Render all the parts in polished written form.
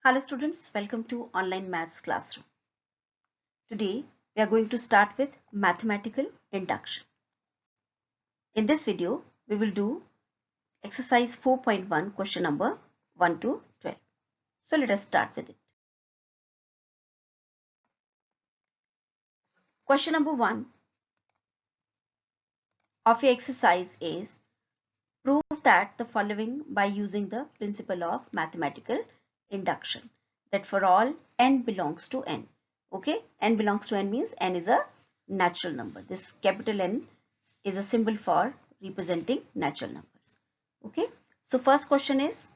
Hello students, welcome to online maths classroom. Today we are going to start with mathematical induction. In this video we will do exercise 4.1 question number 1 to 12. So let us start with it. Question number 1 of your exercise is prove that the following by using the principle of mathematical induction, that for all n belongs to n. Okay, n belongs to n means n is a natural number. This capital N is a symbol for representing natural numbers. Okay, so first question is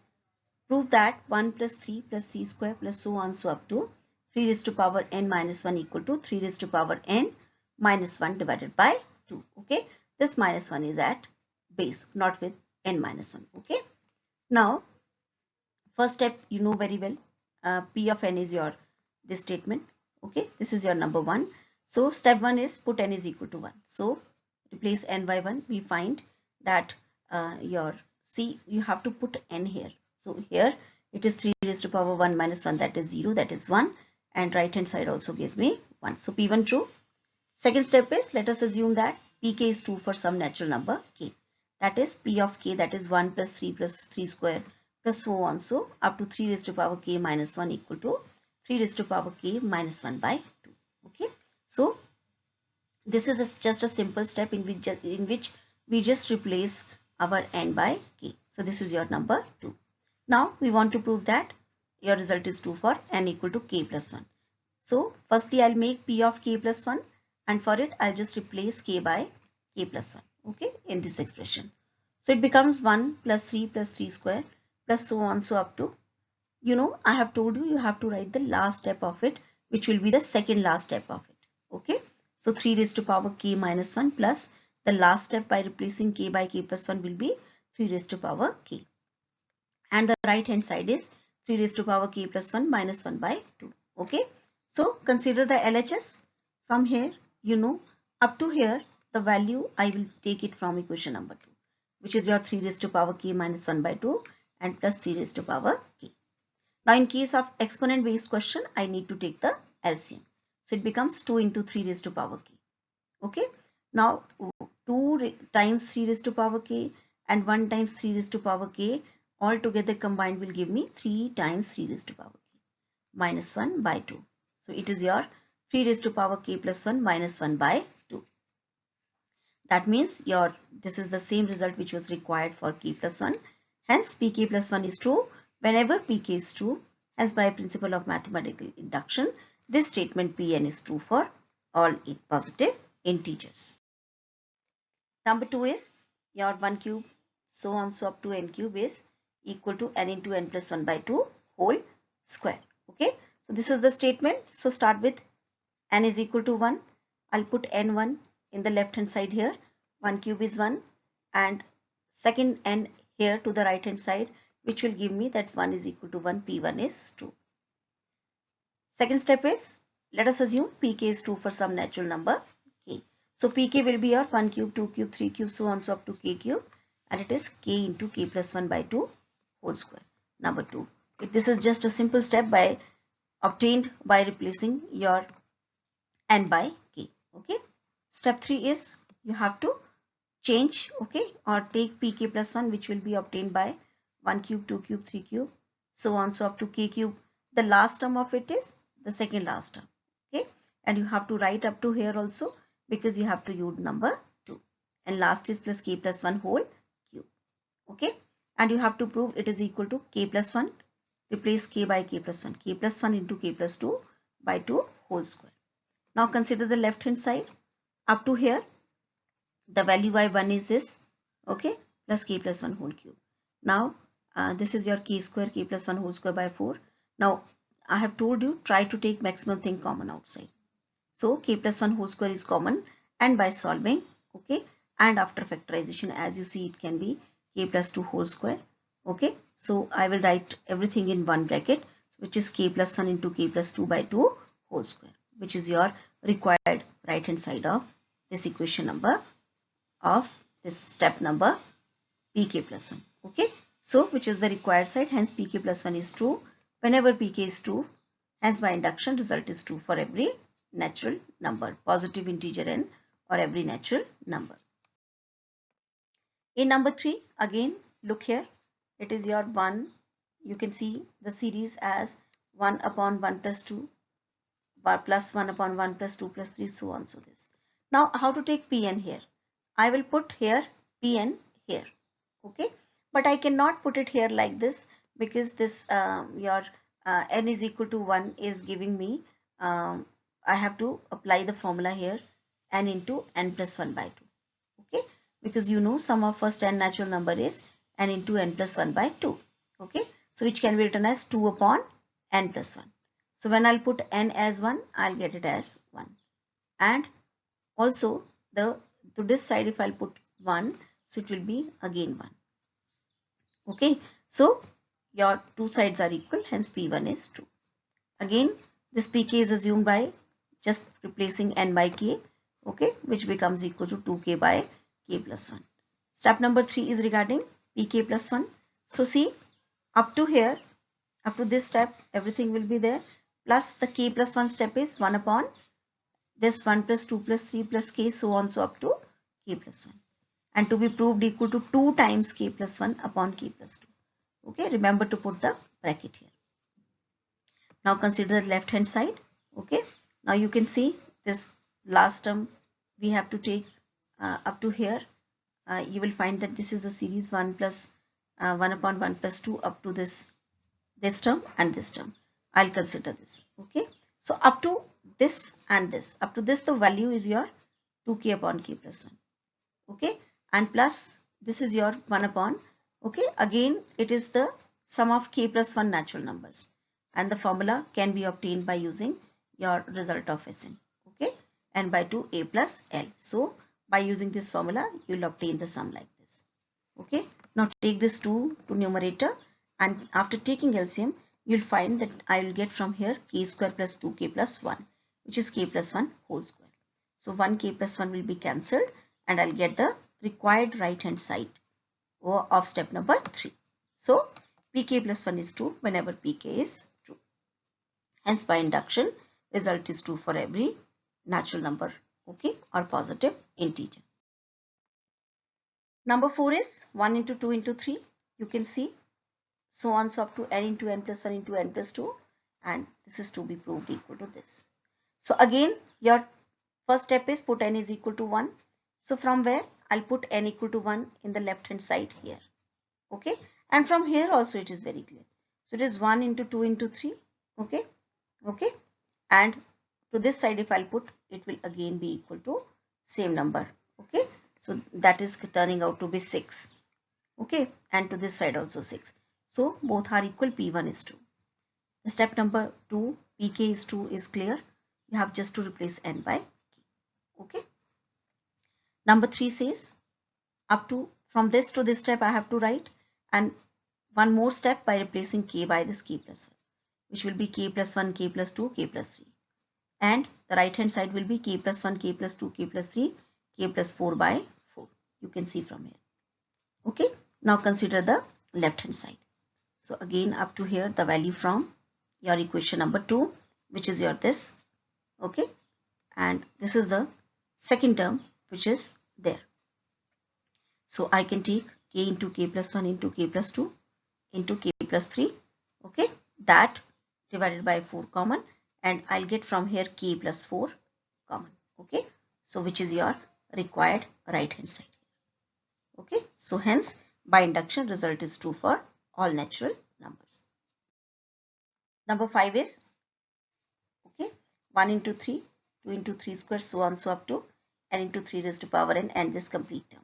prove that 1 plus 3 plus 3 square plus so on so up to 3 raised to power n minus 1 equal to 3 raised to power n minus 1 divided by 2. Okay, this minus 1 is at base, not with n minus 1. Okay, now first step you know very well, p of n is your this statement. Okay, this is your number 1. So step 1 is put n is equal to 1. So replace n by 1. We find that your C, you have to put n here. So here it is 3 raised to power 1 minus 1, that is 0, that is 1, and right hand side also gives me 1. So P1 true. Second step is let us assume that Pk is true for some natural number k. That is P of k, that is 1 plus 3 square plus so on so up to 3 raised to power k minus 1 equal to 3 raised to power k minus 1 by 2. Okay, so this is just a simple step in which we just replace our n by k. So this is your number 2. Now we want to prove that your result is true for n equal to k plus 1. So firstly I'll make p of k plus 1, and for it I'll just replace k by k plus 1. Okay, in this expression. So it becomes 1 plus 3 square plus so on so up to, I have told you have to write the last step of it, which will be the second last step of it. Okay, so 3 raised to power k minus 1 plus the last step by replacing k by k plus 1 will be 3 raised to power k, and the right hand side is 3 raised to power k plus 1 minus 1 by 2. Okay, so consider the LHS from here, up to here the value I will take it from equation number 2, which is your 3 raised to power k minus 1 by 2 and plus 3 raised to power k. Now in case of exponent based question, I need to take the LCM. So it becomes 2 into 3 raised to power k. Okay, now 2 times 3 raised to power k and 1 times 3 raised to power k all together combined will give me 3 times 3 raised to power k minus 1 by 2. So it is your 3 raised to power k plus 1 minus 1 by 2. That means this is the same result which was required for k plus 1. Hence pk plus 1 is true whenever pk is true. Hence by principle of mathematical induction, this statement Pn is true for all positive integers. Number 2 is your 1 cube so on so up to n cube is equal to n into n plus 1 by 2 whole square. Okay, so this is the statement. So start with n is equal to 1. I'll put n1 in the left hand side here. 1 cube is 1 and second n here to the right hand side, which will give me that 1 is equal to 1. P1 is true. Second step is let us assume pk is true for some natural number k. So pk will be your 1 cube, 2 cube, 3 cube, so on so up to k cube, and it is k into k plus 1 by 2 whole square. Number 2. This is just a simple step obtained by replacing your n by k. Okay. Step 3 is you have to change, okay, or take pk plus 1, which will be obtained by 1 cube, 2 cube, 3 cube, so on so up to k cube. The last term of it is the second last term. Okay, and you have to write up to here also because you have to use number 2, and last is plus k plus 1 whole cube. Okay, and you have to prove it is equal to k plus 1. Replace k by k plus 1, k plus 1 into k plus 2 by 2 whole square. Now consider the left hand side. Up to here the value by 1 is this, okay, plus k plus 1 whole cube. Now this is your k square, k plus 1 whole square by 4. Now I have told you try to take maximum thing common outside. So k plus 1 whole square is common, and by solving, okay, and after factorization, as you see, it can be k plus 2 whole square. Okay, so I will write everything in one bracket, which is k plus 1 into k plus 2 by 2 whole square, which is your required right hand side of this equation number of this step number pk plus 1. Okay, so which is the required side, hence pk plus 1 is true whenever pk is true. Hence by induction result is true for every natural number, positive integer n, or every natural number. In number 3, again look here, it is your 1. You can see the series as 1 upon 1 plus 2 plus 1 upon 1 plus 2 plus 3, so on. So this. Now how to take Pn here? I will put here Pn here, okay, but I cannot put it here like this, because this your n is equal to 1 is giving me, I have to apply the formula here, n into n plus 1 by 2, okay, because you know sum of first n natural number is n into n plus 1 by 2, okay, so which can be written as 2 upon n plus 1. So when I'll put n as 1, I'll get it as 1. And also to this side, if I'll put 1, so it will be again 1. Okay, so your two sides are equal, hence P1 is true. Again, this Pk is assumed by just replacing n by k, okay, which becomes equal to 2k by k plus 1. Step number 3 is regarding Pk plus 1. So see, up to here, up to this step, everything will be there, plus the k plus 1 step is 1 upon this 1 plus 2 plus 3 plus k, so on, so up to k plus 1. And to be proved equal to 2 times k plus 1 upon k plus 2. Okay, remember to put the bracket here. Now consider the left hand side. Okay, now you can see this last term we have to take up to here. You will find that this is the series 1 plus 1 upon 1 plus 2 up to this term and this term. I'll consider this. Okay, so up to this and this, up to this the value is your 2k upon k plus 1. Okay, and plus this is your 1 upon, okay, again it is the sum of k plus 1 natural numbers, and the formula can be obtained by using your result of Sn, okay, n by 2 a plus l. So by using this formula you will obtain the sum like this. Okay, now take this 2 to numerator, and after taking LCM you will find that I will get from here k square plus 2k plus 1, which is k plus 1 whole square. So 1k plus 1 will be cancelled, and I'll get the required right hand side of step number 3. So pk plus 1 is true whenever pk is true. Hence by induction result is true for every natural number, okay, or positive integer. Number 4 is 1 into 2 into 3. You can see so on, so up to n into n plus 1 into n plus 2, and this is to be proved equal to this. So again your first step is put n is equal to 1. So from where I'll put n equal to 1 in the left hand side here, okay, and from here also it is very clear. So it is 1 into 2 into 3, okay, and to this side if I'll put, it will again be equal to same number, okay, so that is turning out to be 6, okay, and to this side also 6. So both are equal, P1 is true. Step number 2, Pk is true, is clear. You have just to replace n by k, okay. Number 3 says up to from this to this step I have to write, and one more step by replacing k by this k plus 1, which will be k plus 1, k plus 2, k plus 3, and the right hand side will be k plus 1, k plus 2, k plus 3, k plus 4 by 4. You can see from here, okay. Now consider the left hand side. So again up to here the value from your equation number 2, which is your this, okay, and this is the second term which is there. So I can take k into k plus 1 into k plus 2 into k plus 3, okay, that divided by 4 common, and I'll get from here k plus 4 common, okay, so which is your required right hand side, okay. So hence by induction result is true for all natural numbers. Number 5 is, okay, 1 into 3, 2 into 3 square, so on, so up to n into 3 raised to power n, and this complete term.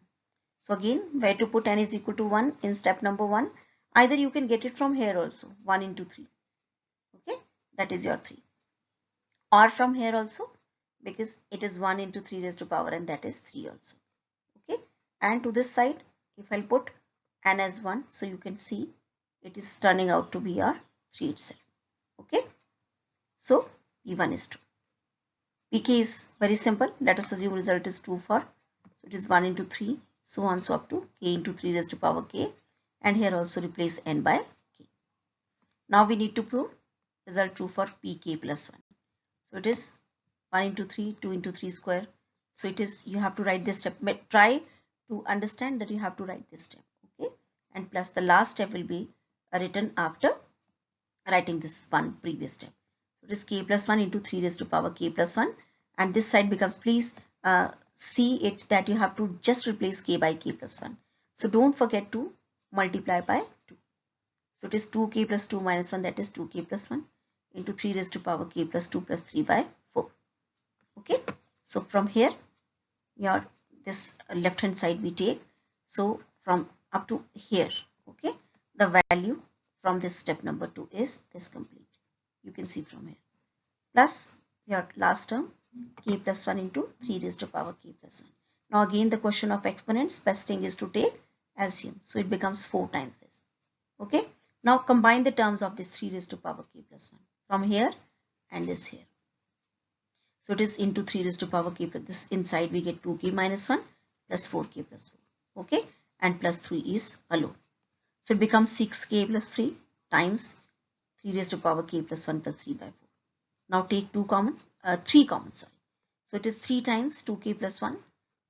So again, where to put n is equal to 1 in step number 1, either you can get it from here also, 1 into 3, okay, that is your 3, or from here also, because it is 1 into 3 raised to power n, that is 3 also, okay. And to this side if I'll put n as 1, so you can see it is turning out to be your 3 itself, okay. So P1 is true. Pk is very simple. Let us assume result is true for, so it is 1 into 3, so on, so up to k into 3 raised to power k, and here also replace n by k. Now we need to prove result true for pk plus 1. So it is 1 into 3, 2 into 3 square. So it is, you have to write this step. Try to understand that you have to write this step. Okay. And plus the last step will be written after writing this one previous step. So it is k plus 1 into 3 raised to power k plus 1. And this side becomes, please see it that you have to just replace k by k plus 1. So don't forget to multiply by 2. So it is 2k plus 2 minus 1, that is 2k plus 1 into 3 raised to power k plus 2 plus 3 by 4. Okay. So from here, your this left hand side we take. So from up to here, okay, the value from this step number 2 is this complete. You can see from here. Plus your last term k plus 1 into 3 raised to power k plus 1. Now again the question of exponents, best thing is to take LCM. So it becomes 4 times this. Okay. Now combine the terms of this 3 raised to power k plus 1 from here and this here. So it is into 3 raised to power k plus this inside we get 2k minus 1 plus 4k plus 4. Okay. And plus 3 is alone. So it becomes 6k plus 3 times 3 raised to power k plus 1 plus 3 by 4. Now take 3 common, sorry. So it is 3 times 2k plus 1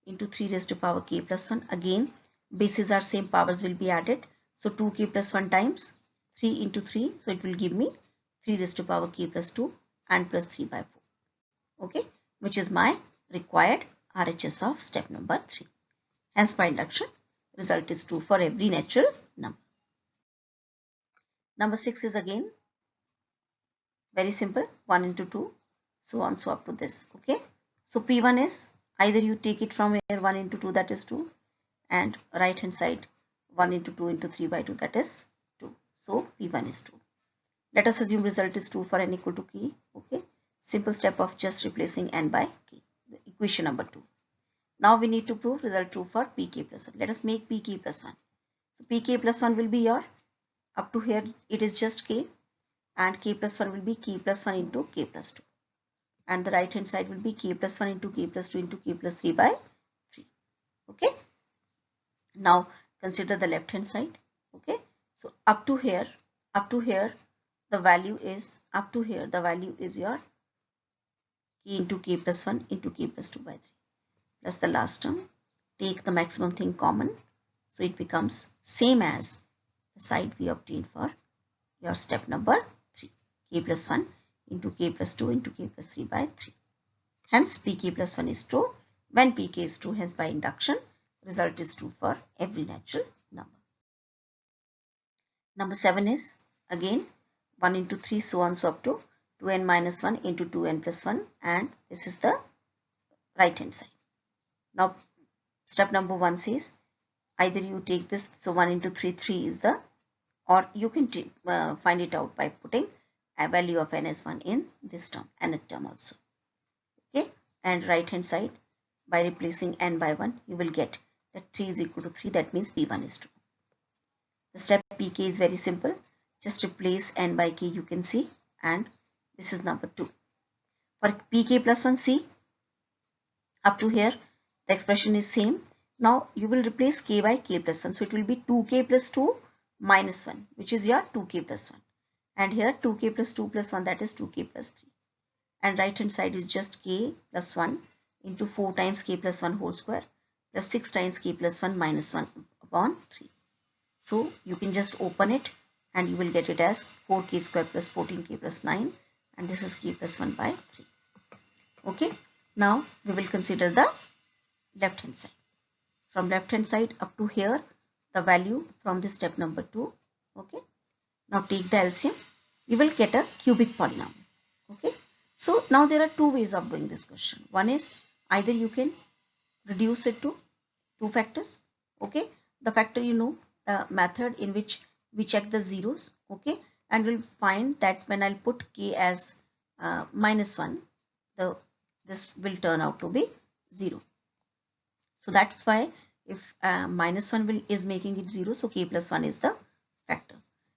into 3 raised to power k plus 1. Again, bases are same, powers will be added. So 2k plus 1 times 3 into 3. So it will give me 3 raised to power k plus 2 and plus 3 by 4. Okay, which is my required RHS of step number 3. Hence by induction, result is true for every natural number. Number 6 is again very simple, 1 into 2, so on, so up to this. Okay, so P1 is either you take it from here 1 into 2, that is 2, and right hand side 1 into 2 into 3 by 2, that is 2. So P1 is 2. Let us assume result is 2 for n equal to k. Okay, simple step of just replacing n by k, the equation number 2. Now we need to prove result true for pk plus 1. Let us make pk plus 1. So pk plus 1 will be your, up to here it is just k, and k plus 1 will be k plus 1 into k plus 2. And the right hand side will be k plus 1 into k plus 2 into k plus 3 by 3. Okay. Now consider the left hand side. Okay. So up to here the value is, up to here the value is your k into k plus 1 into k plus 2 by 3. Plus the last term, take the maximum thing common. So it becomes same as the side we obtained for your step number 3. K plus 1 into k plus 2 into k plus 3 by 3. Hence pk plus 1 is true. When pk is true, hence by induction, result is true for every natural number. Number 7 is again 1 into 3, so on, so up to 2n minus 1 into 2n plus 1, and this is the right hand side. Now step number 1 says either you take this, so 1 into 3, 3 is the, or you can find it out by putting a value of n as 1 in this term, nth term also. Okay, and right hand side by replacing n by 1, you will get that 3 is equal to 3, that means p1 is true. The step pk is very simple, just replace n by k, you can see, and this is number 2. For pk plus 1, see, up to here the expression is same. Now you will replace k by k plus 1, so it will be 2k plus 2 minus 1, which is your 2k plus 1, and here 2k plus 2 plus 1, that is 2k plus 3, and right hand side is just k plus 1 into 4 times k plus 1 whole square plus 6 times k plus 1 minus 1 upon 3. So you can just open it and you will get it as 4k square plus 14k plus 9, and this is k plus 1 by 3. Okay, now we will consider the left hand side. From left hand side up to here, the value from this step number 2. Okay, now take the LCM, you will get a cubic polynomial. Okay, so now there are 2 ways of doing this question. One is either you can reduce it to 2 factors. Okay, the factor, you know, the method in which we check the zeros. Okay, and we'll find that when I'll put k as minus 1, this will turn out to be 0. So that's why if minus 1 is making it 0, so k plus 1 is the factor.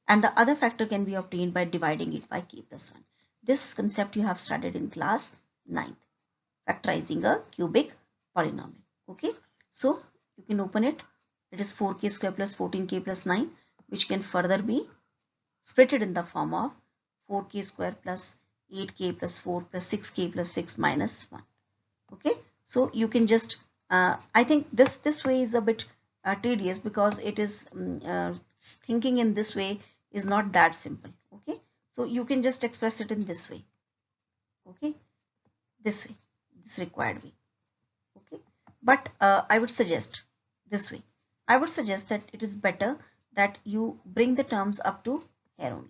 And the other factor can be obtained by dividing it by k plus 1. This concept you have studied in class 9th, factorizing a cubic polynomial. Okay, so you can open it. It is 4k square plus 14k plus 9, which can further be split it in the form of 4k square plus 8k plus 4 plus 6k plus 6 minus 1. Okay, so you can just I think this way is a bit tedious, because it is thinking in this way is not that simple. Okay, so you can just express it in this way. Okay, this way, this required way. Okay, but I would suggest this way. I would suggest that it is better that you bring the terms up to here only.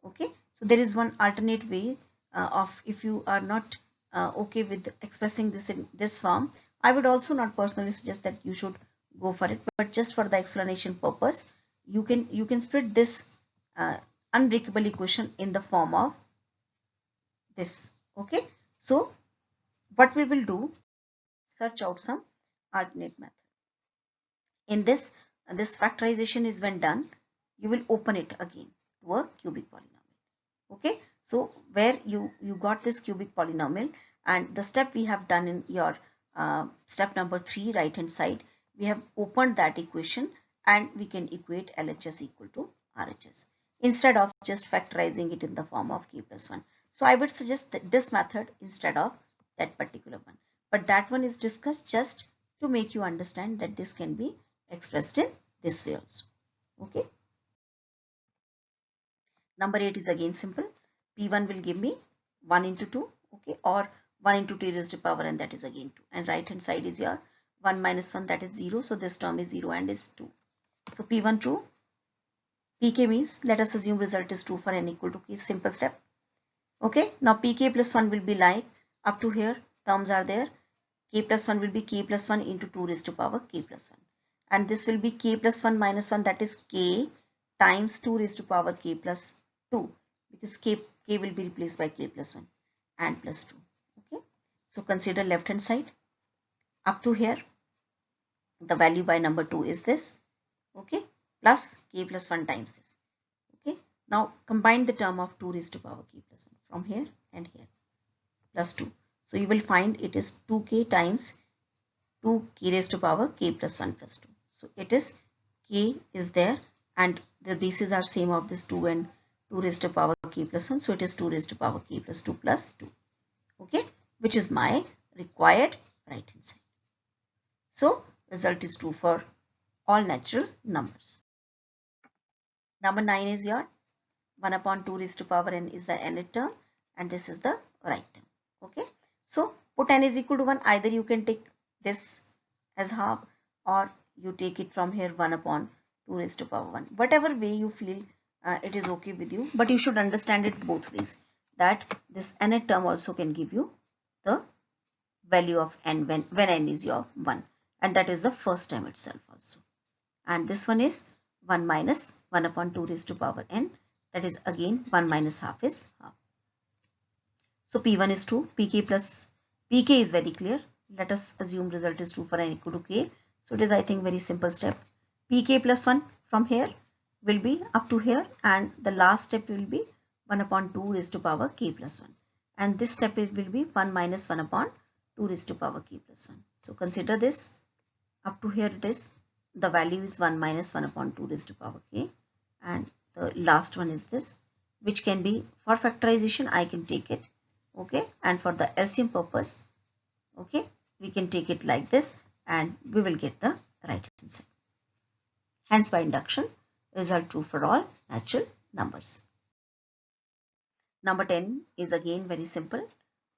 Okay, so there is one alternate way of, if you are not okay with expressing this in this form, I would also not personally suggest that you should go for it, but just for the explanation purpose, you can split this unbreakable equation in the form of this. Okay, so what we will do, search out some alternate method. In this factorization is when done, you will open it again to a cubic polynomial. Okay, so where you got this cubic polynomial, and the step we have done in your step number 3, right hand side, we have opened that equation and we can equate LHS equal to RHS instead of just factorizing it in the form of k plus 1. So I would suggest that this method instead of that particular one, but that one is discussed just to make you understand that this can be expressed in this way also. Okay, number 8 is again simple. P1 will give me 1 into 2, okay, or 1 into 2 raised to power n, that is again 2, and right hand side is your 1 minus 1, that is 0, so this term is 0 and is 2. So P1 true. Pk means let us assume result is true for n equal to k, simple step. Okay, now Pk plus 1 will be like, up to here terms are there, k plus 1 will be k plus 1 into 2 raised to power k plus 1, and this will be k plus 1 minus 1, that is k times 2 raised to power k plus 2, because k will be replaced by k plus 1 and plus 2. Okay, so consider left hand side. Up to here the value by number 2 is this, okay, plus k plus 1 times this. Okay, now combine the term of 2 raised to power k plus 1 from here and here, plus 2. So you will find it is 2k times 2k raised to power k plus 1 plus 2. So it is k is there, and the bases are same of this 2 and 2 raised to power k plus 1. So it is 2 raised to power k plus 2 plus 2. Okay, which is my required right hand side. So result is true for all natural numbers. Number 9 is your 1 upon 2 raised to power n is the nth term, and this is the right term. Okay, so put n is equal to 1. Either you can take this as half, or you take it from here 1 upon 2 raised to power 1. Whatever way you feel it is okay with you, but you should understand it both ways, that this nth term also can give you the value of n when n is your 1, and that is the first term itself also. And this one is 1 minus 1 upon 2 raised to power n, that is again 1 minus half is half. So P1 is true. Pk is very clear. Let us assume result is true for n equal to k. So it is, I think, very simple step. Pk plus 1 from here will be up to here, and the last step will be 1 upon 2 raised to power k plus 1, and this step will be 1 minus 1 upon 2 raised to power k plus 1. So consider this. Up to here it is, the value is 1 minus 1 upon 2 raised to power k, and the last one is this, which can be, for factorization I can take it, okay, and for the LCM purpose, okay, we can take it like this, and we will get the right hand side. Hence by induction, result true for all natural numbers. Number 10 is again very simple.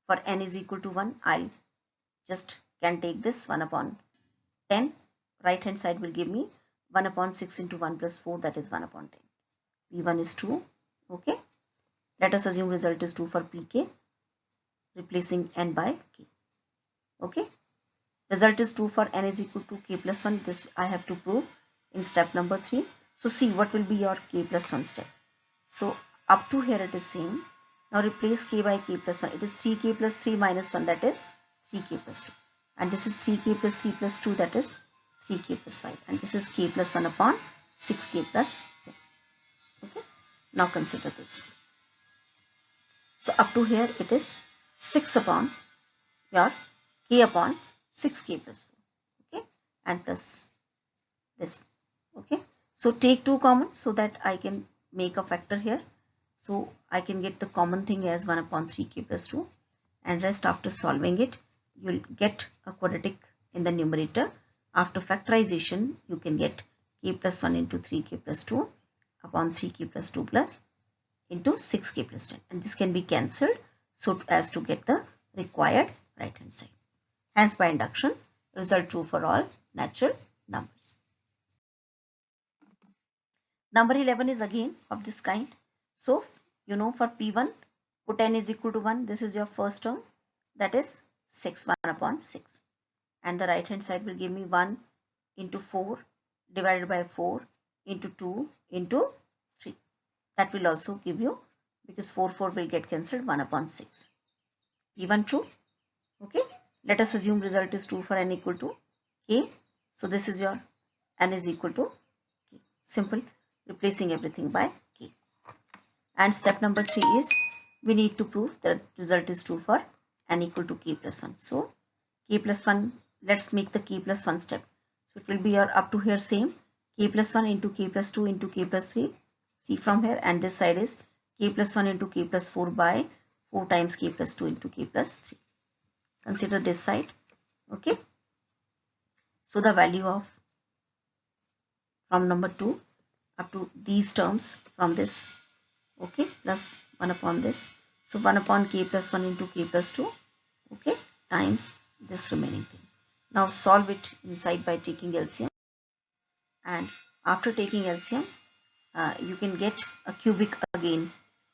For n is equal to 1, I just can take this 1 upon 10. Right hand side will give me 1 upon 6 into 1 plus 4, that is 1 upon 10. P1 is true. Okay, let us assume result is true for Pk, replacing n by k. Okay, result is true for n is equal to k plus 1. This I have to prove in step number 3. So see what will be your k plus 1 step. So up to here it is same. Now replace k by k plus 1. It is 3k plus 3 minus 1, that is 3k plus 2. And this is 3k plus 3 plus 2, that is 3k plus 5. And this is k plus 1 upon 6k plus 10. Okay, now consider this. So up to here it is 6 upon your k upon 6k plus 4. Okay, and plus this. Okay, so take 2 common so that I can make a factor here. So I can get the common thing as 1 upon 3k plus 2, and rest after solving it, you'll get a quadratic in the numerator. After factorization, you can get k plus 1 into 3k plus 2 upon 3k plus 2 plus into 6k plus 10. And this can be cancelled so as to get the required right hand side. Hence, by induction, result true for all natural numbers. Number 11 is again of this kind. So, you know, for P1, put n is equal to 1. This is your first term. That is 6, 1 upon 6. And the right hand side will give me 1 into 4 divided by 4 into 2 into 3. That will also give you, because 4 will get cancelled, 1 upon 6. P1 true. Okay. Let us assume result is true for n equal to k. So this is your n is equal to k. Simple. Replacing everything by k. And step number 3 is we need to prove that result is true for n equal to k plus 1. So k plus 1, let's make the k plus 1 step. So it will be your up to here same, k plus 1 into k plus 2 into k plus 3. See from here, and this side is k plus 1 into k plus 4 by 4 times k plus 2 into k plus 3. Consider this side. Okay. So the value of from number 2 up to these terms from this, okay, plus 1 upon this. So 1 upon k plus 1 into k plus 2, okay, times this remaining thing. Now solve it inside by taking LCM. And after taking LCM, you can get a cubic again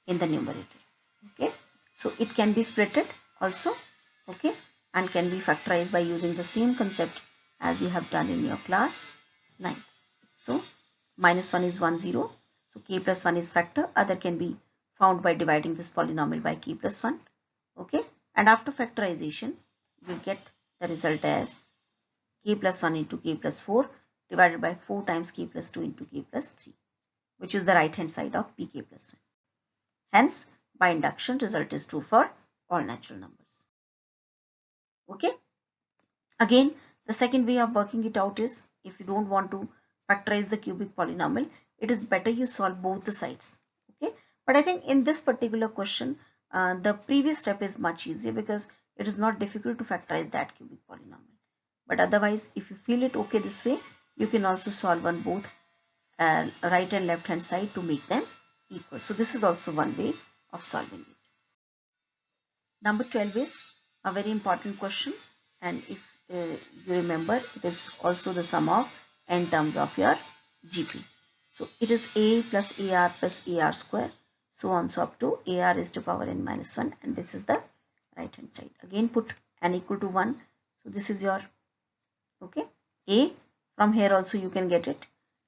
in the numerator. Okay, so it can be splitted also, okay, and can be factorized by using the same concept as you have done in your class 9. So minus 1 is 1, 0. So k plus 1 is factor. Other can be found by dividing this polynomial by k plus 1. Okay, and after factorization, you get the result as k plus 1 into k plus 4 divided by 4 times k plus 2 into k plus 3, which is the right hand side of pk plus 1. Hence, by induction, result is true for all natural numbers. Okay. Again, the second way of working it out is, if you don't want to factorize the cubic polynomial, it is better you solve both the sides. Okay. But I think in this particular question, the previous step is much easier because it is not difficult to factorize that cubic polynomial. But otherwise, if you feel it okay this way, you can also solve on both right and left hand side to make them equal. So this is also one way of solving it. Number 12 is a very important question, and if you remember, it is also the sum of n terms of your GP. So it is a plus ar plus ar square, so on, so up to ar is to power n minus 1, and this is the right hand side. Again put n equal to 1. So this is your, okay, a. From here also you can get it,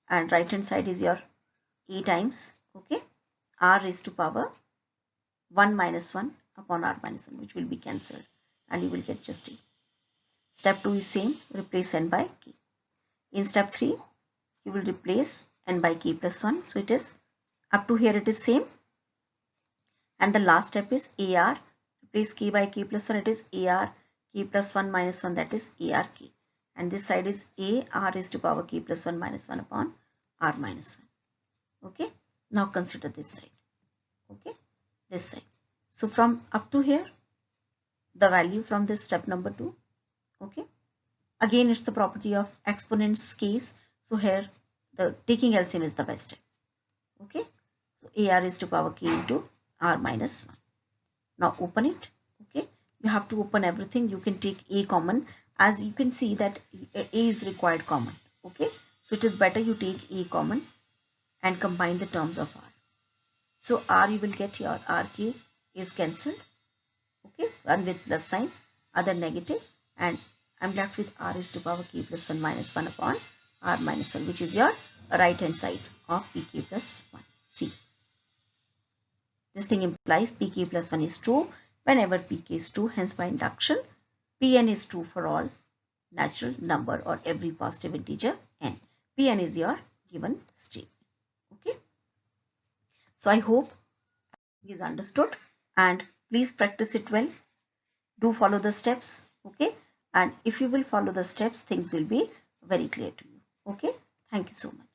and right hand side is your a times, okay, r is to power 1 minus 1 upon r minus 1, which will be cancelled, and you will get just a. Step 2 is same, replace n by k. In step 3, you will replace n by k plus 1. So it is up to here it is same, and the last step is ar, replace k by k plus 1. It is ar k plus 1 minus 1, that is ar k, and this side is a r is to power k plus 1 minus 1 upon r minus 1. Okay, now consider this side, okay, this side. So from up to here, the value from this step number 2, okay, again it's the property of exponents case. So here the taking LCM is the best step. Okay, so ar is to power k into r minus 1. Now open it. Okay, you have to open everything. You can take a common, as you can see that a is required common. Okay, so it is better you take a common and combine the terms of r. So r, you will get your rk is cancelled. Okay, one with plus sign, other negative, and I'm left with r is to power k plus 1 minus 1 upon r minus 1, which is your right hand side of pk plus 1. See, this thing implies pk plus 1 is true whenever pk is true. Hence, by induction, pn is true for all natural number or every positive integer n. Pn is your given statement. Okay, so I hope it is understood, and please practice it well. Do follow the steps. Okay, and if you will follow the steps, things will be very clear to you. Okay, thank you so much.